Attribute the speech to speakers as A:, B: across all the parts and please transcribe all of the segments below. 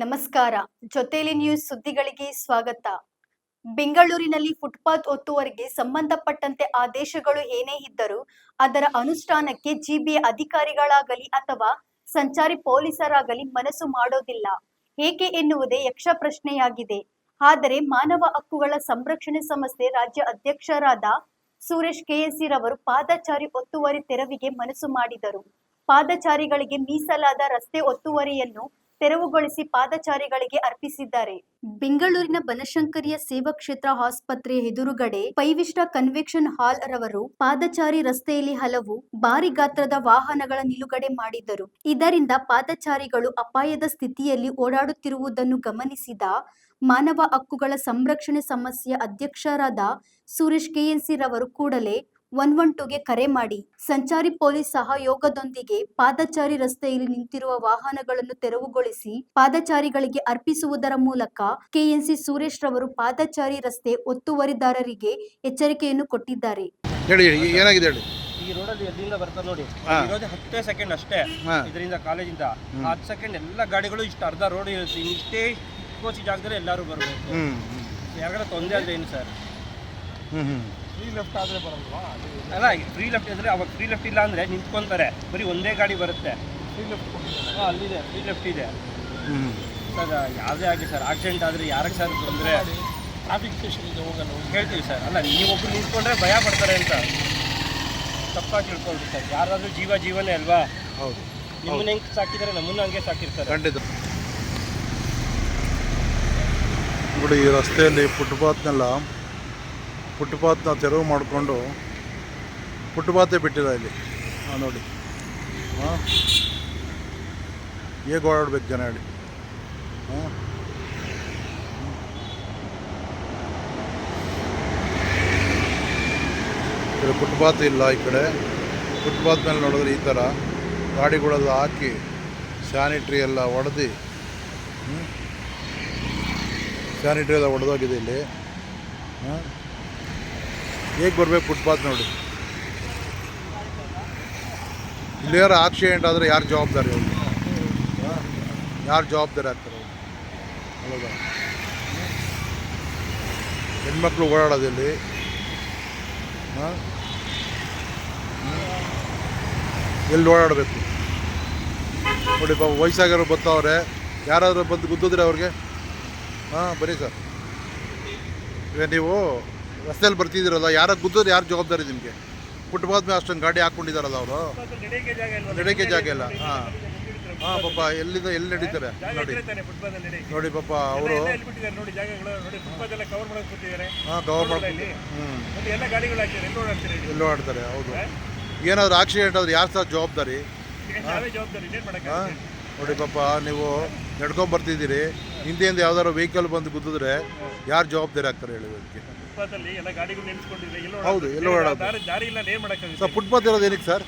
A: ನಮಸ್ಕಾರ. ಜೊತೆಲಿ ನ್ಯೂಸ್ ಸುದ್ದಿಗಳಿಗೆ ಸ್ವಾಗತ. ಬೆಂಗಳೂರಿನಲ್ಲಿ ಫುಟ್ಪಾತ್ ಒತ್ತುವರಿಗೆ ಸಂಬಂಧಪಟ್ಟಂತೆ ಆದೇಶಗಳು ಏನೇ ಇದ್ದರೂ ಅದರ ಅನುಷ್ಠಾನಕ್ಕೆ ಜಿಬಿಎ ಅಧಿಕಾರಿಗಳಾಗಲಿ ಅಥವಾ ಸಂಚಾರಿ ಪೊಲೀಸರಾಗಲಿ ಮನಸ್ಸು ಮಾಡೋದಿಲ್ಲ. ಏಕೆ ಎನ್ನುವುದೇ ಯಕ್ಷ ಪ್ರಶ್ನೆಯಾಗಿದೆ. ಆದರೆ ಮಾನವ ಹಕ್ಕುಗಳ ಸಂರಕ್ಷಣೆ ಸಂಸ್ಥೆ ರಾಜ್ಯ ಅಧ್ಯಕ್ಷರಾದ ಸುರೇಶ್ ಕೆಎನ್ಸಿ ರವರು ಪಾದಚಾರಿ ಒತ್ತುವರಿ ತೆರವಿಗೆ ಮನಸ್ಸು ಮಾಡಿದರು. ಪಾದಚಾರಿಗಳಿಗೆ ಮೀಸಲಾದ ರಸ್ತೆ ಒತ್ತುವರಿಯನ್ನು ತೆರವುಗೊಳಿಸಿ ಪಾದಚಾರಿಗಳಿಗೆ ಅರ್ಪಿಸಿದ್ದಾರೆ. ಬೆಂಗಳೂರಿನ ಬನಶಂಕರಿಯ ಸೇವಾ ಕ್ಷೇತ್ರ ಆಸ್ಪತ್ರೆಯ ಎದುರುಗಡೆ 5 ಸ್ಟಾರ್ ಕನ್ವೆನ್ಷನ್ ಹಾಲ್ ರವರು ಪಾದಚಾರಿ ರಸ್ತೆಯಲ್ಲಿ ಹಲವು ಭಾರಿ ಗಾತ್ರದ ವಾಹನಗಳ ನಿಲುಗಡೆ ಮಾಡಿದ್ದರು. ಇದರಿಂದ ಪಾದಚಾರಿಗಳು ಅಪಾಯದ ಸ್ಥಿತಿಯಲ್ಲಿ ಓಡಾಡುತ್ತಿರುವುದನ್ನು ಗಮನಿಸಿದ ಮಾನವ ಹಕ್ಕುಗಳ ಸಂರಕ್ಷಣೆ ಸಂಸ್ಥೆಯ ಅಧ್ಯಕ್ಷರಾದ ಸುರೇಶ್ ಕೆಎನ್ಸಿ ರವರು ಕೂಡಲೇ 112ಗೆ ಕರೆ ಮಾಡಿ ಸಂಚಾರಿ ಪೊಲೀಸ್ ಸಹಯೋಗದೊಂದಿಗೆ ಪಾದಚಾರಿ ರಸ್ತೆಯಲ್ಲಿ ನಿಂತಿರುವ ವಾಹನಗಳನ್ನು ತೆರವುಗೊಳಿಸಿ ಪಾದಚಾರಿಗಳಿಗೆ ಅರ್ಪಿಸುವುದರ ಮೂಲಕ ಕೆಎನ್ಸಿ ಸುರೇಶ್ ರವರು ಪಾದಚಾರಿ ರಸ್ತೆ ಒತ್ತುವರಿದಾರರಿಗೆ ಎಚ್ಚರಿಕೆಯನ್ನು ಕೊಟ್ಟಿದ್ದಾರೆ.
B: ಹೇಳಿ ಏನಾಗಿದೆ ಹೇಳಿ.
C: ಈ ರೋಡಲ್ಲಿ ಎಲ್ಲಿಂದ ಬರ್ತಾರೆ ನೋಡಿ, ಇರೋದೇ 10 ಸೆಕೆಂಡ್ ಅಷ್ಟೇ. ಇದರಿಂದ ಕಾಲೇಜಿಂದ 10 ಸೆಕೆಂಡ್ ಎಲ್ಲ ಗಾಡಿಗಳು ಇಷ್ಟು ಅರ್ಧ ರೋಡ್ ಇರುತ್ತೆ. ಇಷ್ಟೇ ಕೋಚಿ ಜಾಗದಲ್ಲಿ ಎಲ್ಲರೂ ಬರಬೇಕು. ಯಾಕಂದ್ರೆ ತೊಂದರೆ ಆದರೆ ಏನು ಸರ್, ಫ್ರೀ ಲೆಫ್ಟ್ ಆದರೆ ಬರಲ್ವಾ? ಅಲ್ಲ, ಫ್ರೀ ಲೆಫ್ಟ್ ಇದ್ರೆ ಅವಾಗ ಫ್ರೀ ಲೆಫ್ಟ್ ಇಲ್ಲ ಅಂದರೆ ನಿಂತ್ಕೊತಾರೆ, ಬರೀ ಒಂದೇ ಗಾಡಿ ಬರುತ್ತೆ. ಫ್ರೀ ಲೆಫ್ಟ್ ಅಲ್ಲಿದೆ, ಫ್ರೀ ಲೆಫ್ಟ್ ಇದೆ ಸರ್. ಯಾವುದೇ ಆಗಲಿ ಸರ್, ಆಕ್ಸಿಡೆಂಟ್ ಆದರೆ ಯಾರಿಗೆ ಸರ್ ತೊಂದರೆ? ಟ್ರಾಫಿಕ್ ಸ್ಟೇಷನ್ಗೆ ಹೋಗಲ್ಲ ಹೇಳ್ತೀವಿ ಸರ್. ಅಲ್ಲ, ನೀವೊಬ್ಬರು ನಿಂತ್ಕೊಂಡ್ರೆ ಭಯ ಪಡ್ತಾರೆ ಅಂತ ತಪ್ಪಾಗಿ ತಿಳ್ಕೊಳ್ರಿ ಸರ್. ಯಾರಾದರೂ ಜೀವನೇ ಅಲ್ವಾ? ಹೌದು. ನಿಮ್ಮನ್ನ ಹೆಂಗೆ ಸಾಕಿದ್ದಾರೆ, ನಮ್ಮನ್ನ ಹಂಗೆ ಸಾಕಿರ್ತಾರೆ.
B: ಖಂಡಿತ ನೋಡಿ, ಈ ರಸ್ತೆಯಲ್ಲಿ ಫುಟ್ಪಾತ್ನ ತೆರವು ಮಾಡಿಕೊಂಡು ಫುಟ್ಪಾತೇ ಬಿಟ್ಟಿಲ್ಲ ಇಲ್ಲಿ. ನೋಡಿ ಹೇಗೆ ಓಡಾಡ್ಬೇಕು ಜನ ಹೇಳಿ. ಫುಟ್ಪಾತ್ ಇಲ್ಲ ಈ ಕಡೆ. ಫುಟ್ಪಾತ್ ಮೇಲೆ ನೋಡಿದ್ರೆ ಈ ಥರ ಗಾಡಿಗಳೆಲ್ಲ ಹಾಕಿ ಸ್ಯಾನಿಟ್ರಿ ಎಲ್ಲ ಹೊಡೆದು ಸ್ಯಾನಿಟ್ರಿ ಎಲ್ಲ ಹೊಡೆದೋಗಿದೆ ಇಲ್ಲಿ. ಹೇಗೆ ಬರ್ಬೇಕು ಫುಟ್ಪಾತ್ ನೋಡಿ. ಇಲ್ಲಿ ಯಾರು ಆಕ್ಸಿಡೆಂಟ್ ಆದರೆ ಯಾರು ಜವಾಬ್ದಾರಿ? ಅವ್ರಿಗೆ ಯಾರು ಜವಾಬ್ದಾರಿ ಆಗ್ತಾರೆ? ಹೌದಾ? ಹೆಣ್ಮಕ್ಳು ಓಡಾಡೋದಿಲ್ಲಿ. ಎಲ್ಲಿ ಓಡಾಡಬೇಕು ನೋಡಿ. ಪಾಪ ವಯಸ್ಸಾಗಿರೋ ಬರ್ತಾವ್ರೆ, ಯಾರಾದರೂ ಬಂದು ಗುದ್ದಿದ್ರೆ ಅವ್ರಿಗೆ ಬರೀ ಸರ್. ಈಗ ನೀವು ರಸ್ತೆಯಲ್ಲಿ ಬರ್ತಿದ್ದೀರಲ್ಲ, ಯಾರು ಗುದ್ದಿದ್ರೆ ಯಾರು ಜವಾಬ್ದಾರಿ ನಿಮಗೆ? ಫುಟ್ಪಾತ್ ಮೇಲೆ ಅಷ್ಟೊಂದು ಗಾಡಿ ಹಾಕ್ಕೊಂಡಿದ್ದಾರಲ್ಲ ಅವರು, ನಡೆಯೋಕ್ಕೆ ಜಾಗ ಇಲ್ಲ. ಪಾಪ ಎಲ್ಲಿ ನಡೀತಾರೆ ನೋಡಿ ಪಾಪ ಅವರು. ಕವರ್ ಮಾಡ್ಕೊಂಡು ಎಲ್ಲೋ ಆಡ್ತಾರೆ. ಹೌದು. ಏನಾದರೂ ಆಕ್ಸಿಡೆಂಟ್ ಆದ್ರೆ ಯಾರು ಸಹ ಜವಾಬ್ದಾರಿ? ನೋಡಿ ಪಾಪ, ನೀವು ನಡ್ಕೊಂಬರ್ತಿದ್ದೀರಿ, ಹಿಂದೆಯಿಂದ ಯಾವ್ದಾದ್ರು ವೆಹಿಕಲ್ ಬಂದು ಗುದ್ದಿದ್ರೆ ಯಾರು ಜವಾಬ್ದಾರಿ ಆಗ್ತಾರೆ ಹೇಳಿ? ಅದಕ್ಕೆ ಹೌದು, ಎಲ್ಲೋ ಓಡಾಡೋದು ಸರ್. ಫುಟ್ಪಾತ್ ಇರೋದು ಏನಕ್ಕೆ ಸರ್?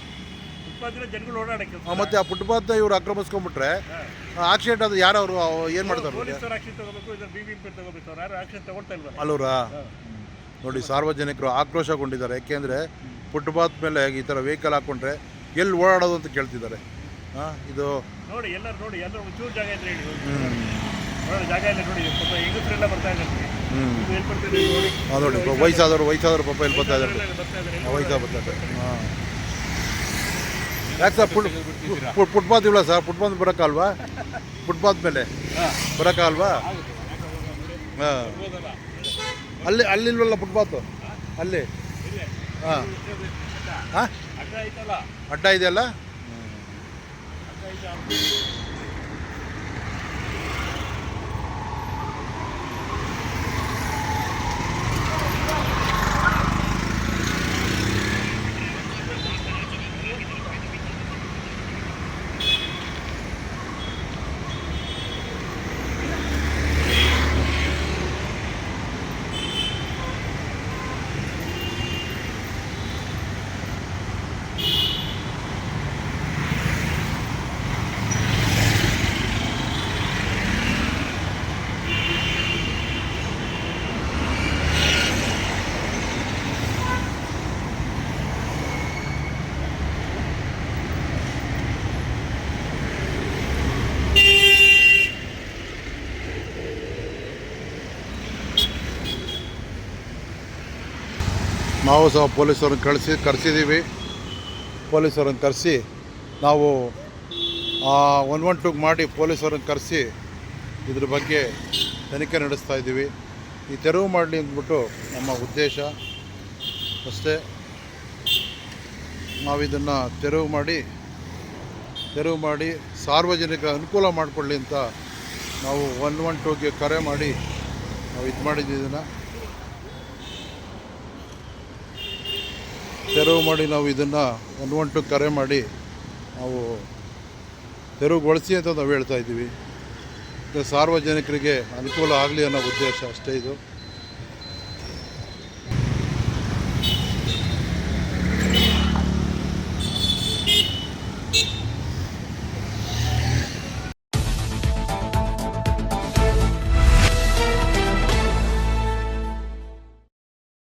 B: ಮತ್ತೆ ಆ ಫುಟ್ಪಾತ್ನ ಇವ್ರು ಆಕ್ರಮಿಸ್ಕೊಂಡ್ಬಿಟ್ರೆ ಆಕ್ಸಿಡೆಂಟ್ ಆದ್ರೆ ಯಾರು ಅವರು ಏನು ಮಾಡ್ತಾರೆ ಅಲ್ಲವ್ರಾ? ನೋಡಿ, ಸಾರ್ವಜನಿಕರು ಆಕ್ರೋಶಗೊಂಡಿದ್ದಾರೆ. ಯಾಕೆಂದರೆ ಫುಟ್ಪಾತ್ ಮೇಲೆ ಈ ಥರ ವೆಹಿಕಲ್ ಹಾಕ್ಕೊಂಡ್ರೆ ಎಲ್ಲಿ ಓಡಾಡೋದು ಅಂತ ಕೇಳ್ತಿದ್ದಾರೆ. ಇದು
C: ನೋಡಿ, ಎಲ್ಲರೂ ನೋಡಿ, ಎಲ್ಲರೂ ಒಂಚೂರು ಜಾಗ ಇದ್ರೆ ಹೇಳಿ. ಜಾಗ ಇಲ್ಲ ನೋಡಿ, ಪಾಪ ಹೆಂಗಸರೆಲ್ಲ ಬರ್ತಾ ಇದ್ದಾರೆ.
B: ನೋಡಿ, ವಯಸ್ಸಾದವರು ಪಾಪ ಇಲ್ಲಿ ಬರ್ತಾ ಇದ್ದಾರೆ. ವಯಸ್ಸಾಗ ಬರ್ತಾ ಇದ್ದಾರೆ. ಯಾಕೆ ಸರ್ ಫುಟ್ಪಾತ್ ಇಲ್ಲ ಸರ್? ಫುಟ್ಪಾತ್ ಬರೋಕ್ಕಲ್ವಾ? ಫುಟ್ಪಾತ್ ಮೇಲೆ ಬರೋಕ್ಕಲ್ವಾ? ಅಲ್ಲಿಲ್ವಲ್ಲ ಫುಟ್ಪಾತು ಅಲ್ಲಿ. ಅಡ್ಡ ಇದೆಯಲ್ಲ. ನಾವು ಸಹ ಪೊಲೀಸರನ್ನು ಕರೆಸಿದ್ದೀವಿ. ಪೊಲೀಸರನ್ನು ಕರೆಸಿ ನಾವು 112 ಮಾಡಿ ಪೊಲೀಸರನ್ನು ಕರೆಸಿ ಇದ್ರ ಬಗ್ಗೆ ತನಿಖೆ ನಡೆಸ್ತಾ ಇದ್ದೀವಿ. ಈ ತೆರವು ಮಾಡಲಿ ಅಂದ್ಬಿಟ್ಟು ನಮ್ಮ ಉದ್ದೇಶ ಅಷ್ಟೇ. ನಾವಿದನ್ನು ತೆರವು ಮಾಡಿ ಸಾರ್ವಜನಿಕ ಅನುಕೂಲ ಮಾಡಿಕೊಳ್ಳಿ ಅಂತ ನಾವು 112ಗೆ ಕರೆ ಮಾಡಿ ನಾವು ಇದು ಮಾಡಿದ್ದೀವಿ. ಇದನ್ನು ತೆರವು ಮಾಡಿ ನಾವು ಇದನ್ನು 112 ಕರೆ ಮಾಡಿ ನಾವು ತೆರವುಗೊಳಿಸಿ ಅಂತ ನಾವು ಹೇಳ್ತಾ ಇದ್ದೀವಿ. ಸಾರ್ವಜನಿಕರಿಗೆ ಅನುಕೂಲ ಆಗಲಿ ಅನ್ನೋ ಉದ್ದೇಶ ಅಷ್ಟೇ ಇದು.